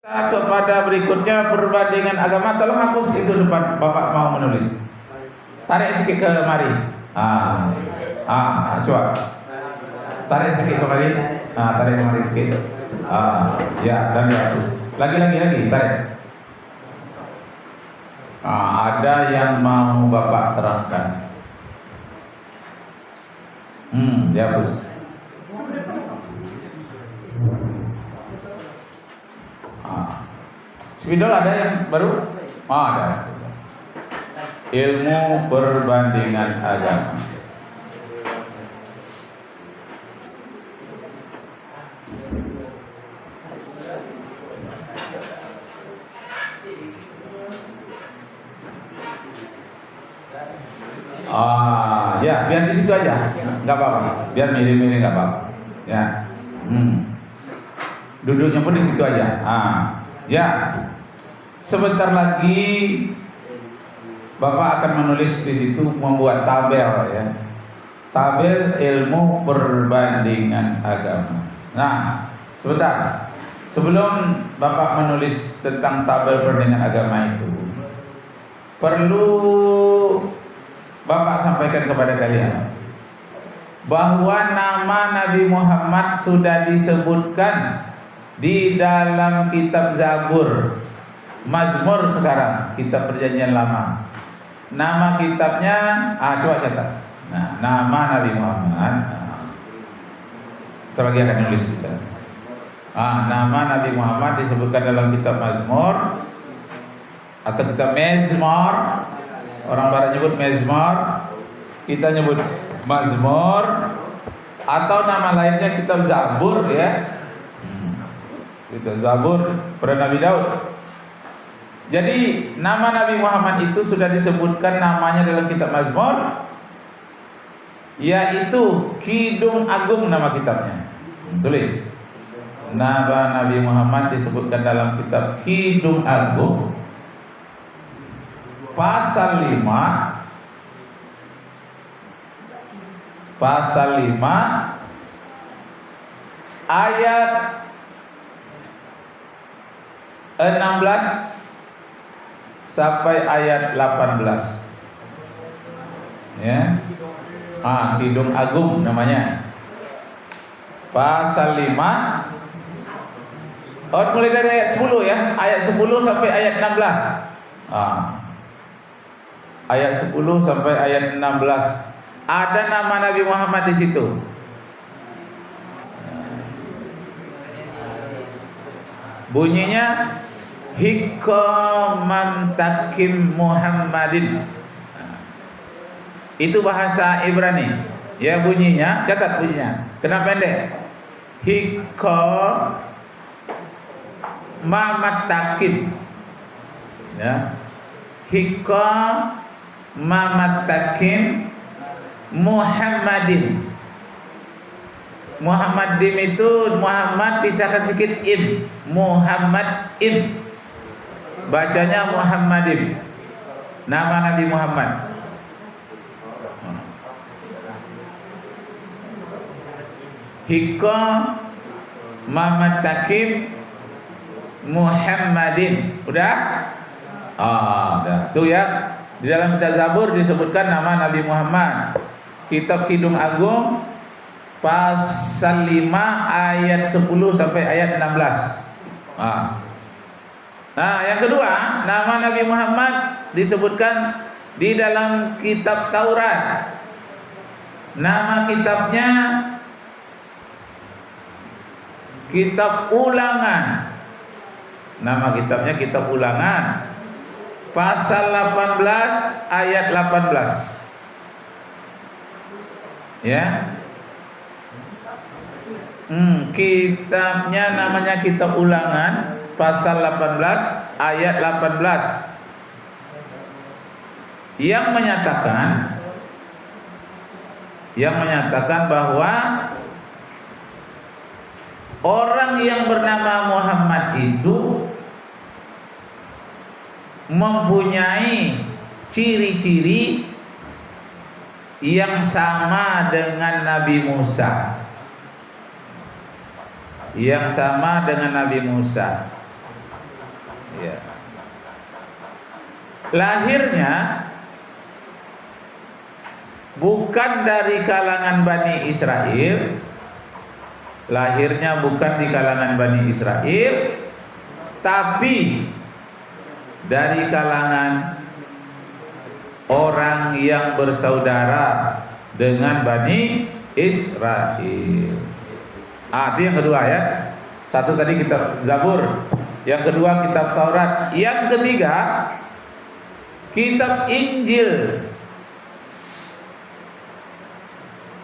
Kepada berikutnya perbandingan agama, tolong hapus itu depan Bapak mau menulis. Tarik sedikit ke mari. Coba. Tarik sedikit ke mari. Tarik ke mari sedikit. Ya, dan dihapus. Lagi, tarik. Ada yang mau Bapak terangkan. Dihapus. Spidol ada yang baru? Ada. Ilmu perbandingan agama. Ya, biar di situ aja, nggak apa-apa. Biar milih-milih nggak apa-apa. Ya, duduknya pun di situ aja. Ya, sebentar lagi Bapak akan menulis di situ, membuat tabel ya, tabel ilmu perbandingan agama. Nah, sebentar, sebelum Bapak menulis tentang tabel perbandingan agama itu, perlu Bapak sampaikan kepada kalian bahwa nama Nabi Muhammad sudah disebutkan di dalam kitab Zabur, Mazmur sekarang, kitab Perjanjian Lama. Nama kitabnya, coba catat. Nah, nama Nabi Muhammad. Kita lagi akan nulis di sana. Nama Nabi Muhammad disebutkan dalam kitab Mazmur atau kitab Mezmor. Orang barat nyebut Mezmor, kita nyebut Mazmur, atau nama lainnya kitab Zabur ya. Kitab Zabur pada Nabi Daud. Jadi nama Nabi Muhammad itu sudah disebutkan namanya dalam kitab Mazmur, yaitu Kidung Agung nama kitabnya. Tulis. Nama Nabi Muhammad disebutkan dalam kitab Kidung Agung, pasal 5 ayat 16 sampai ayat 18 ya. Kidung Agung namanya, pasal 5 mulai dari ayat 10 ya, ayat 10 sampai ayat 16. Ayat 10 sampai ayat 16 ada nama Nabi Muhammad di situ. Bunyinya Hikmam Takim Muhammadin. Itu bahasa Ibrani. Ya bunyinya, catat bunyinya. Kenapa pendek? Hikmam Takim. Ya. Hikmam Takim Muhammadin. Muhammadin itu Muhammad pisahkan sedikit im, Muhammad im, bacanya Muhammadin, nama Nabi Muhammad. Hikmam Takim Muhammadin. Udah? Udah. Tuh ya, di dalam kitab Zabur disebutkan nama Nabi Muhammad. Kitab Kidung Agung pasal 5 ayat 10 sampai ayat 16. Nah, yang kedua, nama Nabi Muhammad disebutkan di dalam kitab Taurat. Nama kitabnya Kitab Ulangan. Nama kitabnya Kitab Ulangan, pasal 18 ayat 18. Ya. Kitabnya namanya Kitab Ulangan, pasal 18 ayat 18, yang menyatakan bahwa orang yang bernama Muhammad itu mempunyai ciri-ciri yang sama dengan Nabi Musa. Ya. Lahirnya bukan dari kalangan Bani Israel, lahirnya bukan di kalangan Bani Israel, tapi dari kalangan orang yang bersaudara dengan Bani Israel. Itu yang kedua ya. Satu tadi kitab Zabur, yang kedua kitab Taurat, yang ketiga kitab Injil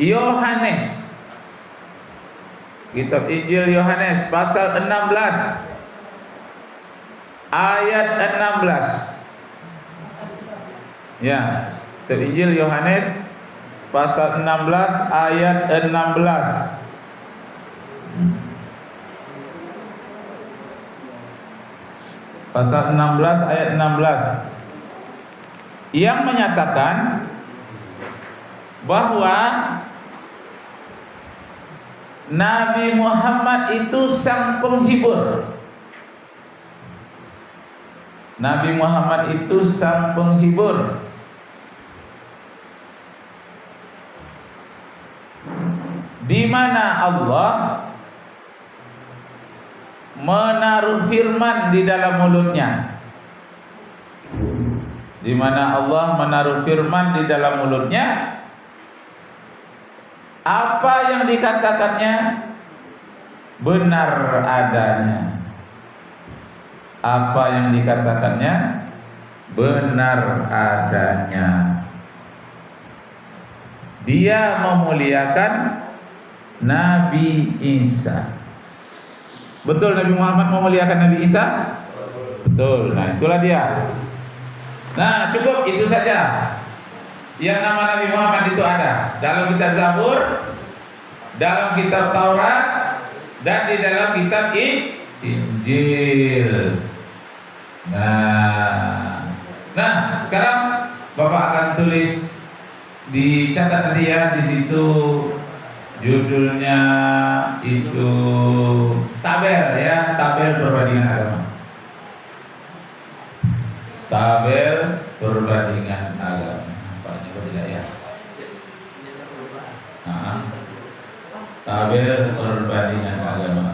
Yohanes. Kitab Injil Yohanes pasal 16 ayat 16. Ya, kitab Injil Yohanes pasal 16 ayat 16. Pasal 16 ayat 16 yang menyatakan bahwa Nabi Muhammad itu sang penghibur. Nabi Muhammad itu sang penghibur. Di mana Allah menaruh firman di dalam mulutnya. Di mana Allah menaruh firman di dalam mulutnya, apa yang dikatakannya benar adanya. Apa yang dikatakannya benar adanya. Dia memuliakan Nabi Isa. Betul Nabi Muhammad memuliakan Nabi Isa? Betul. Nah, itulah dia. Nah, cukup itu saja. Yang nama Nabi Muhammad itu ada dalam kitab Zabur, dalam kitab Taurat, dan di dalam kitab Injil. Nah, sekarang Bapak akan tulis, dicatat nanti ya, di situ judulnya itu tabel ya, tabel perbandingan agama. Tabel perbandingan agama. Apa tidak ya? Tabel perbandingan agama.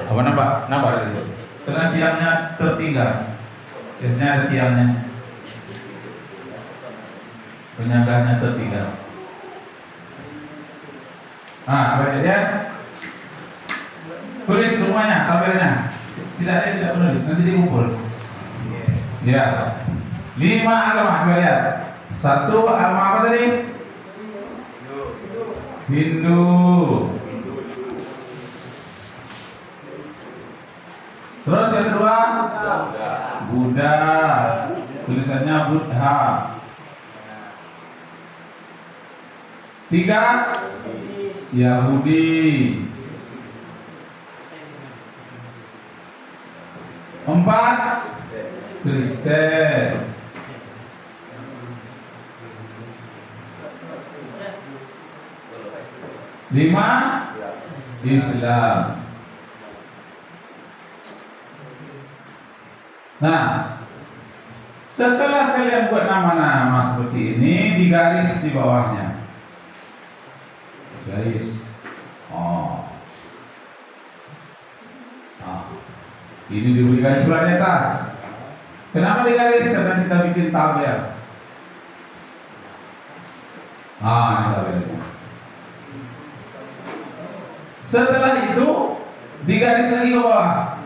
Apa nampak itu? Karena tiangnya tertinggal. Biasanya ada tiangnya, penyanggahnya tertinggal. Apa saja? Tulis semuanya, tabelnya. Tidak menulis, nanti dikumpul. Ya. 5 agama, coba lihat. 1 agama apa tadi? Hindu. Terus yang kedua, Buddha. Tulisannya Buddha. 3, Yahudi. 4, Kristen. 5, Islam. Nah, setelah kalian buat nama-nama seperti ini, digaris di bawahnya. Garis. Ini diberi garis sebelah di atas. Kenapa digaris? Karena kita bikin tabel. Ini tabelnya. Setelah itu digaris lagi ke bawah.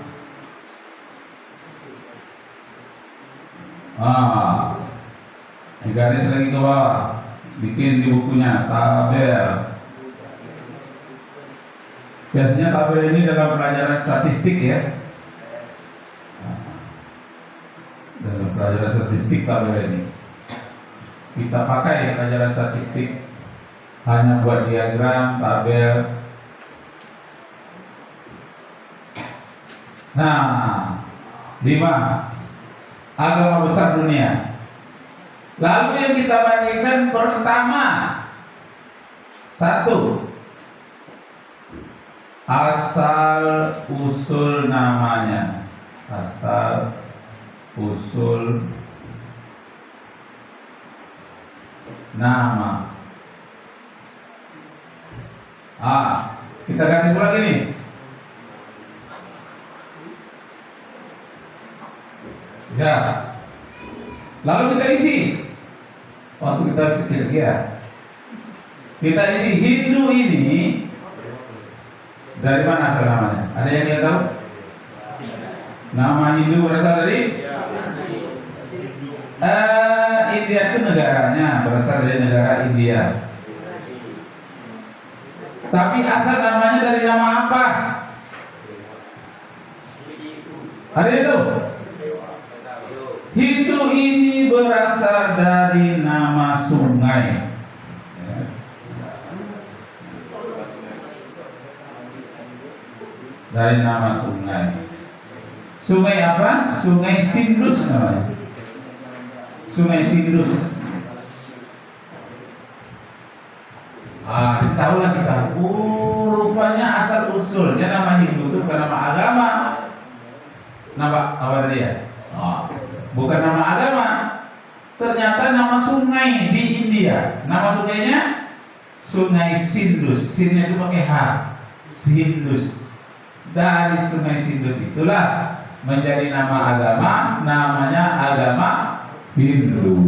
Digaris lagi ke bawah. Bikin di bukunya tabel. Biasanya tabel ini dalam pelajaran statistik ya. Dalam pelajaran statistik tabel ini kita pakai pelajaran statistik, hanya buat diagram, tabel. Nah, 5 agama besar dunia. Lalu yang kita bandingkan pertama, Satu, asal usul namanya. Asal usul nama. Kita ganti pula gini. Ya. Lalu kita isi. Waktu kita isi kira-kira. Kita isi Hindu ini dari mana asal namanya? Ada yang dia tahu? Nama Hindu berasal dari India itu negaranya, berasal dari negara India. Tapi asal namanya dari nama apa? Ada itu? Hindu ini berasal dari nama sungai. Dari nama sungai. Sungai apa? Sungai Sindus namanya. Sungai Sindus. Tahulah kita. Rupanya asal usulnya nama Hindu itu bukan nama agama. Nama apa tadi ya? Bukan nama agama. Ternyata nama sungai di India. Nama sungainya Sungai Sindus. Sinnya itu pakai H. Sindus. Dari Sungai Sindus itulah menjadi nama agama, namanya agama Hindu.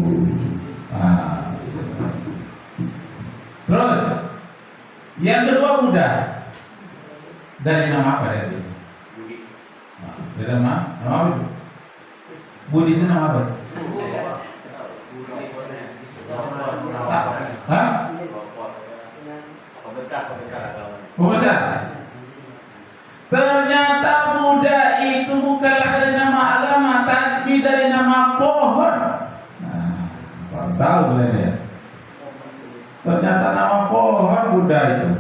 Terus yang kedua Buddha. Dari nama apa ya? Buddhis. Dari nama apa? Buddhis itu nama apa? Pembesar. Ternyata Buddha itu bukanlah dari nama agama, tapi dari nama pohon. Tahu boleh ya? Ternyata nama pohon Buddha itu.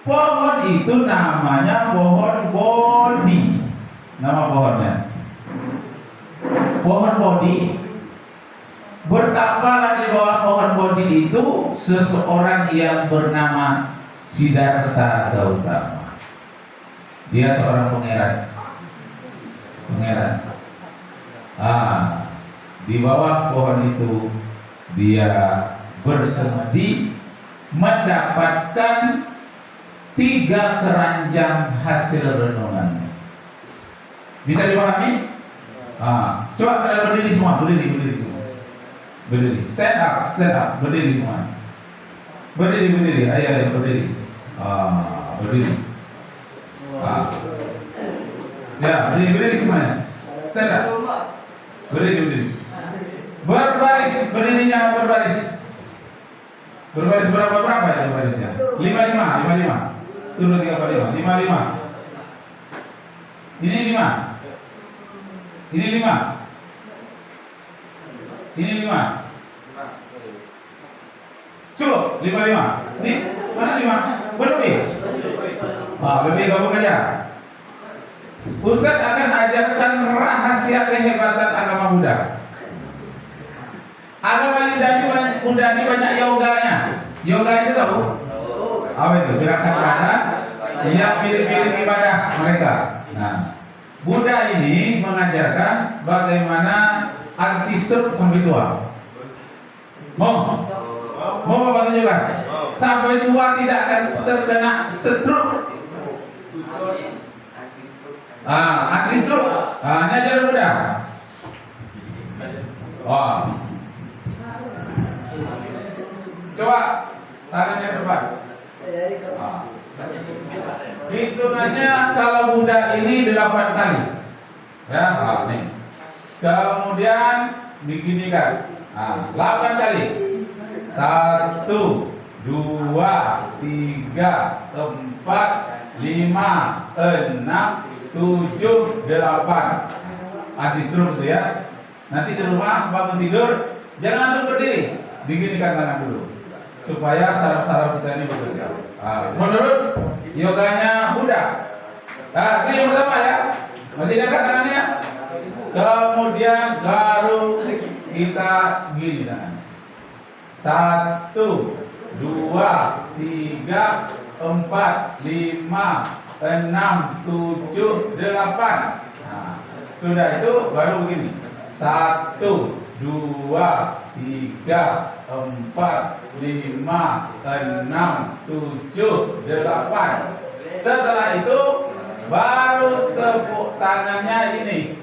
Pohon itu namanya pohon Bodhi. Nama pohonnya pohon Bodhi. Bertapalah di bawah pohon Bodhi itu seseorang yang bernama Siddhartha Gautama. Dia seorang pangeran. Di bawah pohon itu dia bersemedi mendapatkan 3 keranjang hasil renungannya. Bisa dipahami? Coba kalian berdiri semua, berdiri semua. Berdiri, stand up, berdiri semua. Berdiri, ayo berdiri. Berdiri. Ya, berdiri semuanya. Stand up. Berdiri. Berbaris, berdirinya berbaris. Berbaris berapa ya berbarisnya? 55. Turun 3 kali 5. 55. Ini 5. Ini 5. Ini 5. Cukup 55. Ini mana 5? Berlebih. Lebih gabung aja. Ustaz akan ajarkan rahasia kehebatan agama Buddha. Agama Buddha ini banyak yoganya. Yoga itu tahu? Apa itu? Gerakan badan yang mirip-mirip ibadah mereka. Nah, Buddha ini mengajarkan bagaimana arti stroke sampai tua. Mau Bapak tunjukkan? Sampai tua tidak akan terkena stroke. Anti stroke. Ini ajaran Buddha. Coba tangannya ke depan. Hitungannya kalau Buddha ini 8 kali. Ya, nih. Kemudian diginikan. 8 kali. 1, 2, 3, 4, 5, 6, 7, 8. Anti stroke itu ya. Nanti di rumah bangun tidur jangan langsung berdiri, diginikan tangan dulu supaya saraf-saraf kita ini bekerja. Menurut yoganya Buddha. Itu yang pertama ya. Masih dekat tangannya. Kemudian baru kita gini tangan. 1, 2, 3, 4, 5, 6, 7, 8. Nah, sudah itu baru begini. 1, 2, 3, 4, 5, 6, 7, 8. Setelah itu baru tepuk tangannya ini.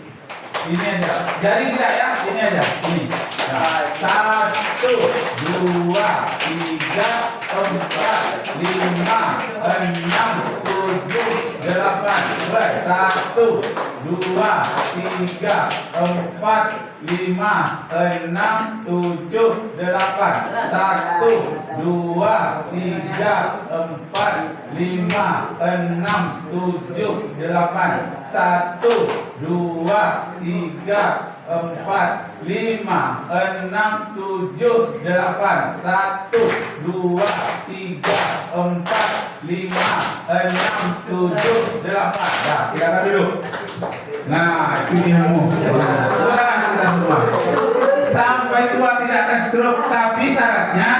Ini aja. Jadi tidak ya, ini aja. Ini. Nah, 1, 2, 3, 4, 5, 6, 7, 8. 1, 2, 3, 4, 5, 6, 7, 8. 1, 2, 3, 4, 5, 6, 7, 8. 1, 2, 3, 4, 5, 6, 7, 8. 1, 2, 3, 4, 5, 6, 7, 8. Nah, silakan duduk. Nah, itu ilmu. Sampai tua tidak akan stroke, tapi syaratnya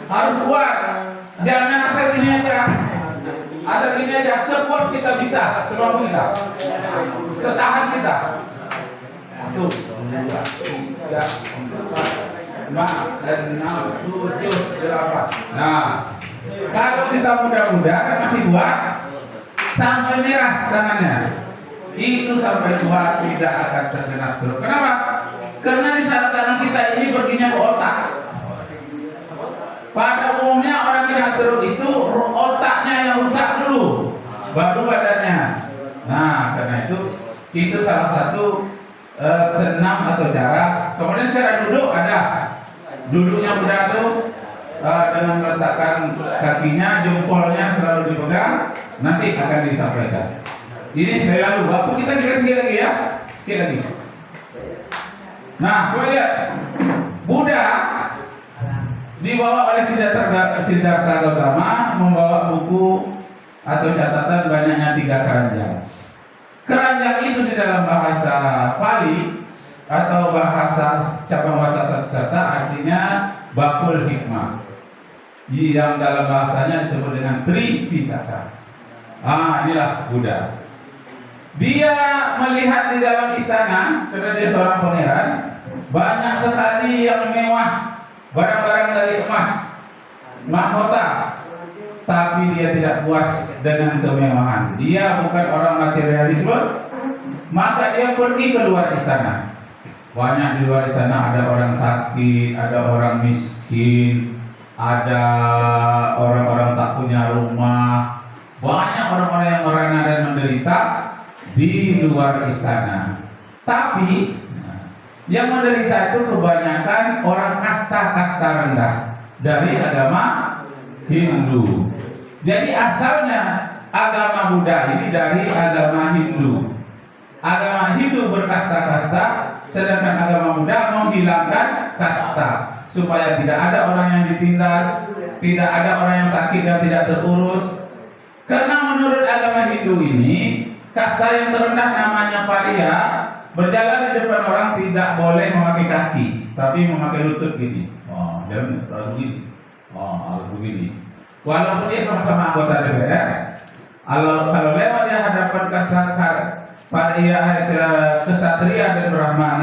harus kuat. Jangan asal gini aja. Asal gini aja, sekuat kita bisa, semampu kita. Setahan kita. 1, 2, 3, 4, 5, 6, 7, 8. Nah, kalau kita muda-muda kan masih kuat, sampai merah tangannya, itu sampai tua tidak akan terkena stroke. Kenapa? Karena di saat tangan kita ini perginya ke otak. Pada umumnya orang kena stroke itu otaknya yang rusak dulu, baru badannya. Nah, karena itu salah satu senam atau cara. Kemudian cara duduk ada. Duduknya mudah tuh dengan meletakkan kakinya, jempolnya selalu dipegang. Nanti akan disampaikan. Ini sekali lagi, waktu kita sekali lagi ya, sekali lagi. Nah, coba lihat. Buddha dibawa oleh Siddhartha Gautama membawa buku atau catatan banyaknya 3 keranjang. Keranjang itu di dalam bahasa Pali atau cabang bahasa Sanskerta artinya bakul hikmah. Yang dalam bahasanya disebut dengan Tripitaka. Inilah Buddha. Dia melihat di dalam istana, karena dia seorang pangeran, banyak sekali yang mewah, barang-barang dari emas, mahkota. Tapi dia tidak puas dengan kemewahan. Dia bukan orang materialisme, maka dia pergi ke luar istana. Banyak di luar istana ada orang sakit, ada orang miskin, ada orang-orang tak punya rumah, banyak orang-orang yang merana dan menderita di luar istana. Tapi yang menderita itu kebanyakan orang kasta-kasta rendah dari agama Hindu. Jadi asalnya agama Buddha ini dari agama Hindu. Agama Hindu berkasta-kasta, sedangkan agama Buddha menghilangkan kasta supaya tidak ada orang yang ditindas, tidak ada orang yang sakit dan tidak terurus. Karena menurut agama Hindu ini, kasta yang terendah namanya Pariya, berjalan di depan orang tidak boleh memakai kaki, tapi memakai lutut gini. Jangan harus begini. Harus begini. Walaupun dia sama-sama anggota DPR, kalau lewat di hadapan kasta Pariya, kesatria dan Brahma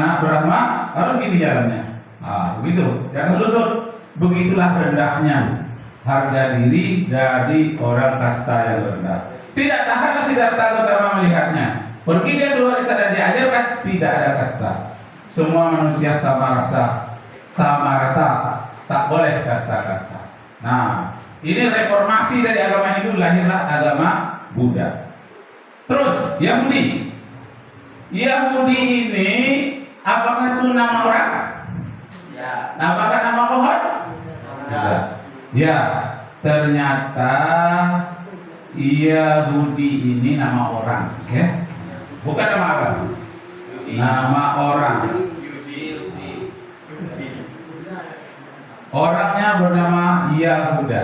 harus gini jalannya. Begitu. Jangan lutut. Begitulah rendahnya harga diri dari orang kasta yang rendah. Tidak tahanlah Siddhartha Gautama melihatnya. Pergi dia keluar istana, diajarkan tidak ada kasta. Semua manusia sama rasa, sama rata, tak boleh kasta-kasta. Nah, ini reformasi dari agama Hindu, lahirlah agama Buddha. Terus Yahudi. Yahudi ini apakah itu nama orang? Ya. Apakah nama pohon? Ya. Ternyata Yahudi ini nama orang, ya. Bukan nama agama. Nama orang. Orangnya bernama Yahuda.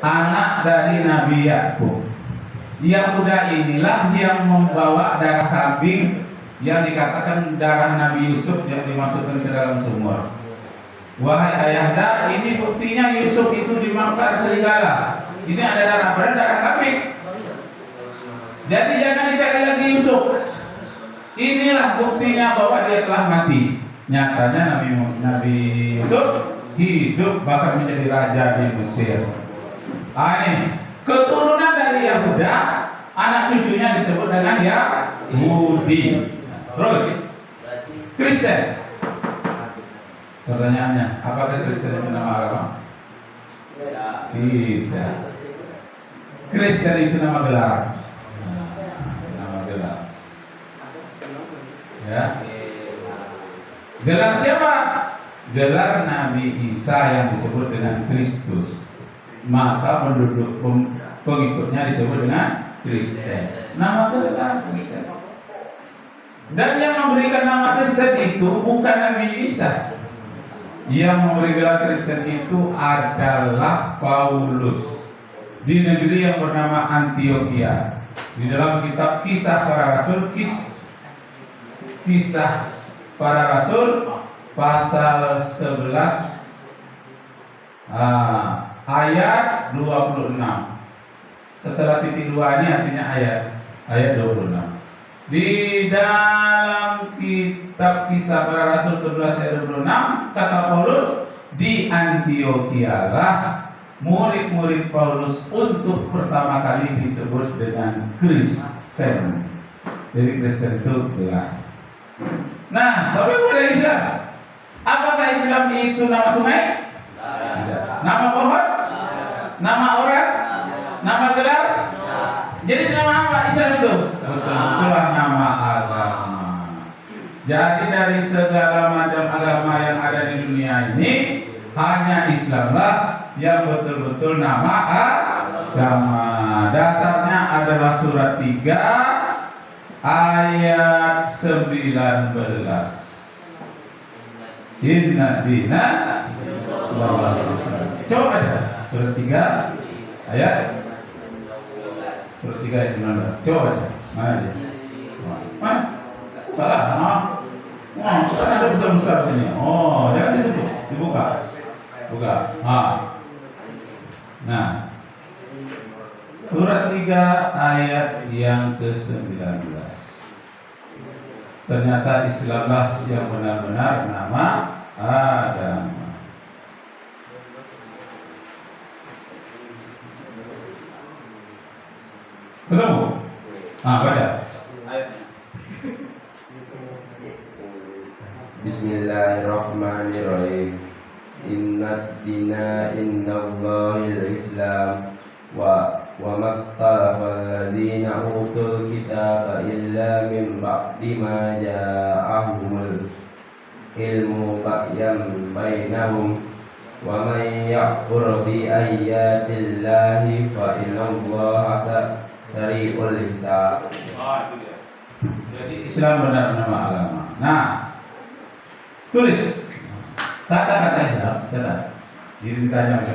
Anak dari Nabi Yakub. Yahuda inilah yang membawa darah kambing yang dikatakan darah Nabi Yusuf yang dimasukkan ke dalam sumur. Wahai ayahanda, ini buktinya Yusuf itu dimakan serigala. Ini ada darah, padahal darah kambing. Jadi jangan dicari lagi Yusuf. Inilah buktinya bahwa dia telah mati. Nyatanya Nabi Yusuf hidup bahkan menjadi raja di Mesir. Ini keturunan dari Yahuda, anak cucunya disebut dengan Yahudi. Terus Kristen. Pertanyaannya, apakah Kristen itu nama agama? Tidak. Kristen itu nama gelar. Nama gelar. Ya. Gelar siapa? Gelar Nabi Isa yang disebut dengan Kristus. Maka penduduk pengikutnya disebut dengan Kristen. Nama gelar Kristen. Dan yang memberikan nama Kristen itu bukan Nabi Isa. Yang memberi gelar Kristen itu adalah Paulus di negeri yang bernama Antioquia. Di dalam kitab Kisah Para Rasul, Kisah Para Rasul pasal 11 ayat 26. Setelah titik 2 ini artinya ayat 26. Di dalam kitab Kisah Para Rasul 11 ayat 26 kata Paulus, di Antioquia lah murid-murid Paulus untuk pertama kali disebut dengan Kristen. Jadi Kristen itu gelar. Nah, sampai pada Islam. Apakah Islam itu nama sungai? Tidak. Nama pohon? Nama orang? Nama gelar? Jadi nama apa Islam itu? Betul-betul nama agama. Jadi dari segala macam agama yang ada di dunia ini, hanya Islamlah yang betul-betul nama agama. Dasarnya adalah surat 3 ayat 19. Inna dina coba baca surat 3 ayat surat 3 ayat 19. Coba baca. Mana dia? Mana? Salah. Kan ada besar-besar sini. Oh, jangan ditutup, dibuka. Buka. Nah, surat 3 ayat yang ke-19. Ternyata Islamlah yang benar-benar nama agama. Ketemu? Baca ayatnya. Bismillahirrahmanirrahim. Inna dina indallahil Islam wa maktalafa alladhina utul kitaba illa min ba'di ma ja'ahumul ilmu ba'yan bainahum wa man yakfur bi ayatillahi fa innallaha sari'ul hisab. Jadi Islam benar nama agama. Nah, tulis kata-kata Islam, catat. Ini ditanya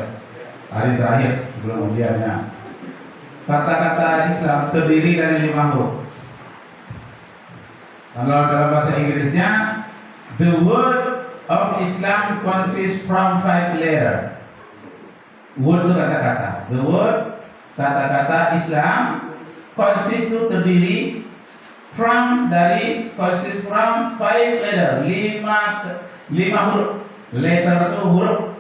hari terakhir sebelum ujiannya. Kata-kata Islam terdiri dari 5 huruf. Kalau dalam bahasa Inggrisnya, the word of Islam consists from 5 letters. Word itu kata-kata. The word kata-kata Islam consists itu terdiri consists from 5 letters. 5 huruf. Letter itu huruf.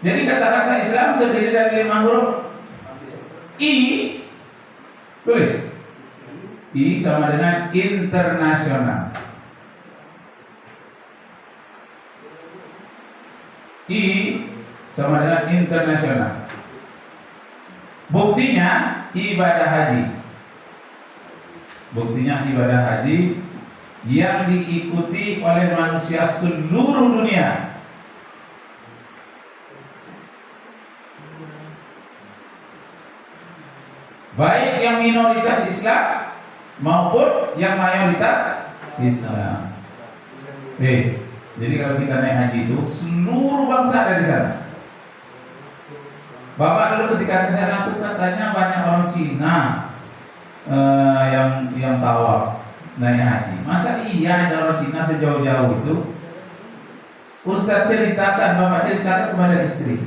Jadi kata-kata Islam terdiri dari 5 huruf. I, tulis. I sama dengan internasional. I sama dengan internasional. Buktinya ibadah haji. Buktinya ibadah haji yang diikuti oleh manusia seluruh dunia. Baik yang minoritas Islam maupun yang mayoritas Islam. Jadi kalau kita naik haji itu seluruh bangsa ada di sana. Bapak dulu ketika ke sana tuh katanya banyak orang Cina yang tawaf naik haji. Masa iya ada orang Cina sejauh-jauh itu? Ustaz ceritakan, bapak ceritakan kepada istri.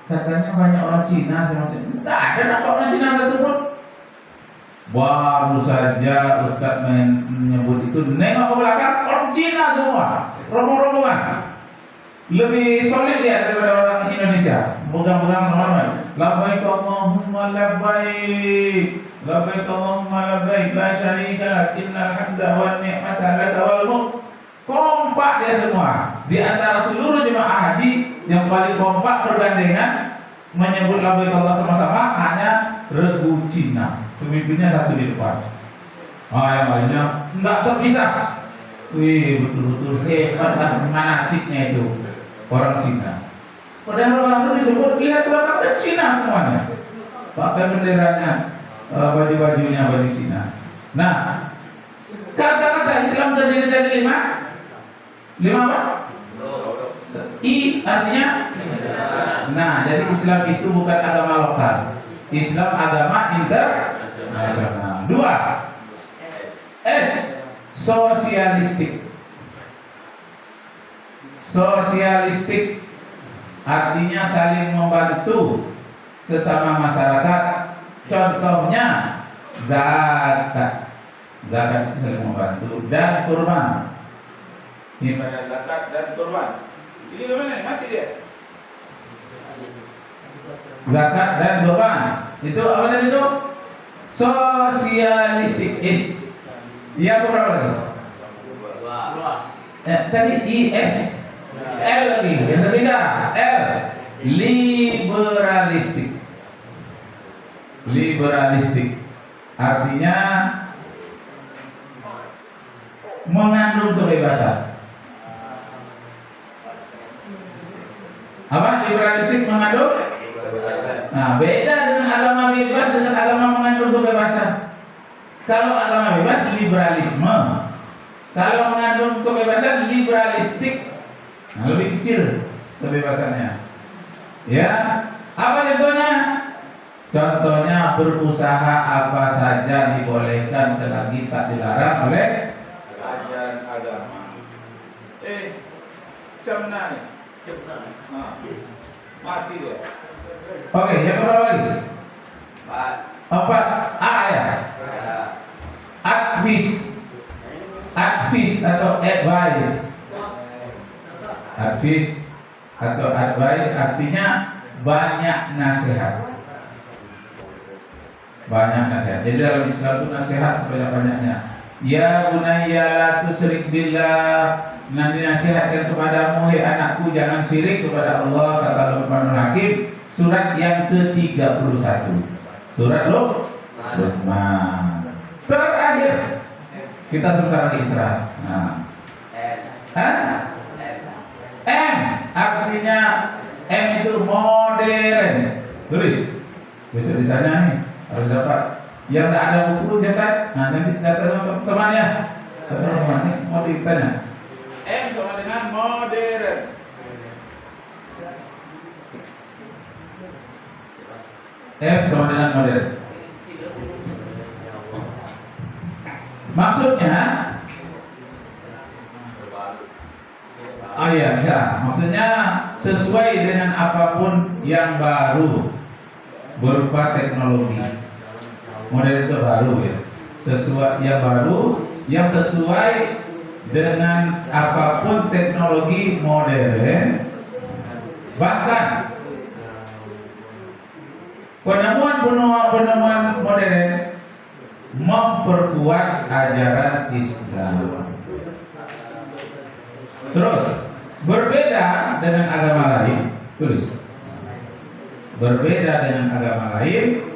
Katanya banyak orang Cina. Tidak ada nampak orang Cina satu pun. Baru saja Ustaz menyebut itu, nengok ke belakang, orang Cina semua, rombong-rombongan. Lebih solid ya daripada orang Indonesia. Pegang-pegang normal. Labbaik Allahumma labbaik, labbaik Allahumma labbaik, la syarika lak, innal hamda wan ni'mata laka wal mulk. Kompak dia semua. Di antara seluruh jemaah haji yang paling kompak bergandengan menyebut labbaik Allah sama-sama hanya Regu Cina. Pemimpinnya satu di depan. Yang lainnya enggak terpisah. Wih, betul-betul hebat manasiknya itu orang Cina. Padahal orang itu disebut, lihat belakang dan Cina semuanya. Pakai benderanya, baju-bajunya baju Cina. Nah, kata-kata Islam terdiri dari 5 apa? I artinya. Nah, jadi Islam itu bukan agama lokal. Islam agama internasional. 2. S. Sosialistik. Sosialistik artinya saling membantu sesama masyarakat. Contohnya zakat. Zakat itu saling membantu, dan kurban. Ibadah zakat dan kurban. Ini gimana? Mati dia. Zakat dan kurban. Itu apa tadi itu? Sosialistik. Iya apa berapa lagi? Tadi IS. L lagi. Yang ketiga L. Liberalistik. Liberalistik artinya mengandung kebebasan. Apa? Liberalistik mengandung? Nah, beda dengan agama bebas dengan agama mengandung kebebasan. Kalau agama bebas liberalisme, kalau mengandung kebebasan liberalistik, nah, lebih kecil kebebasannya. Ya, apa contohnya? Contohnya berusaha apa saja dibolehkan selagi tak dilarang oleh ajaran agama. Cemna nih. Mati dia. Oke, yang berapa lagi? 4. A ya. Advis atau advice. Advis atau advice artinya banyak nasihat. Banyak nasihat. Jadi dalam Islam itu nasihat sebanyak-banyaknya. Ya bunayya la tusyrik billah. Nanti nasihatkan kepadamu, hai anakku, jangan syirik kepada Allah, kata Luqmanul Hakim, surat yang ke-31. Surat Luqman. Terakhir kita sebentar lagi istirahat. Nah. M artinya M itu modern. Tulis. Besok ditanya nih, harus dapat. Yang tidak ada buku cetak. Nah, nanti datang temannya. Teman ini mau ditanya. M sama dengan modern. M sama dengan modern. Maksudnya, iya bisa. Maksudnya sesuai dengan apapun yang baru berupa teknologi. Modern itu baru ya. Sesuai yang baru, yang sesuai dengan apapun teknologi modern. Bahkan penemuan modern memperkuat ajaran Islam. Terus berbeda dengan agama lain. Tulis. Berbeda dengan agama lain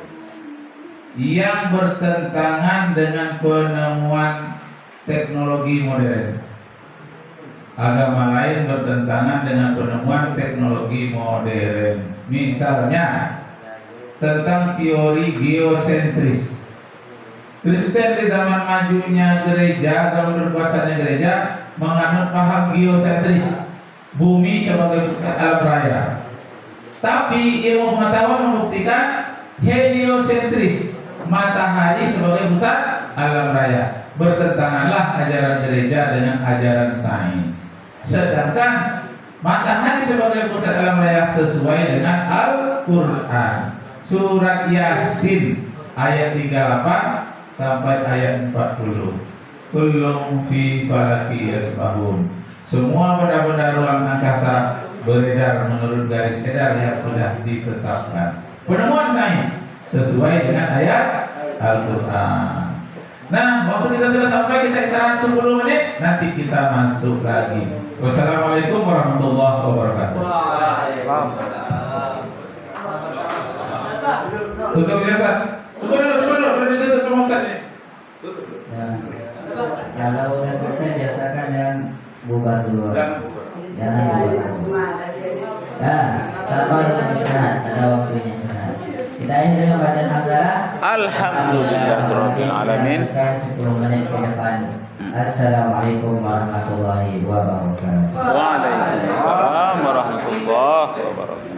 yang bertentangan dengan penemuan teknologi modern. Agama lain bertentangan dengan penemuan teknologi modern. Misalnya tentang teori geosentris. Kristen di zaman majunya gereja, zaman berkuasanya gereja, menganut paham geosentris, bumi sebagai pusat alam raya. Tapi ilmu pengetahuan membuktikan heliosentris, matahari sebagai pusat alam raya. Bertentanganlah ajaran gereja dengan ajaran sains. Sedangkan matahari sebagai pusat alam raya sesuai dengan Al-Quran. Surat Yasin ayat 38 sampai ayat 40. Kullum fi falaki yasbahun. Semua benda-benda ruang angkasa beredar menurut garis edar yang sudah ditetapkan. Penemuan sains sesuai dengan ayat Al-Quran. Nah, waktu kita sudah sampai, kita istirahat 10 menit, nanti kita masuk lagi. Wassalamualaikum warahmatullahi wabarakatuh. Tutup ya, Ustaz. Tutup dulu, ditutup sama Ustaz nih. Ya. Kalau udah selesai biasakan yang bubar dulu. Jangan bubar. Ya, sabar untuk istirahat. Ada waktunya istirahat. Kita akhiri dengan bacaan hamdalah. Alhamdulillahirabbil alamin. 10 menit ke depan. Assalamualaikum warahmatullahi wabarakatuh. Waalaikumsalam warahmatullahi wabarakatuh.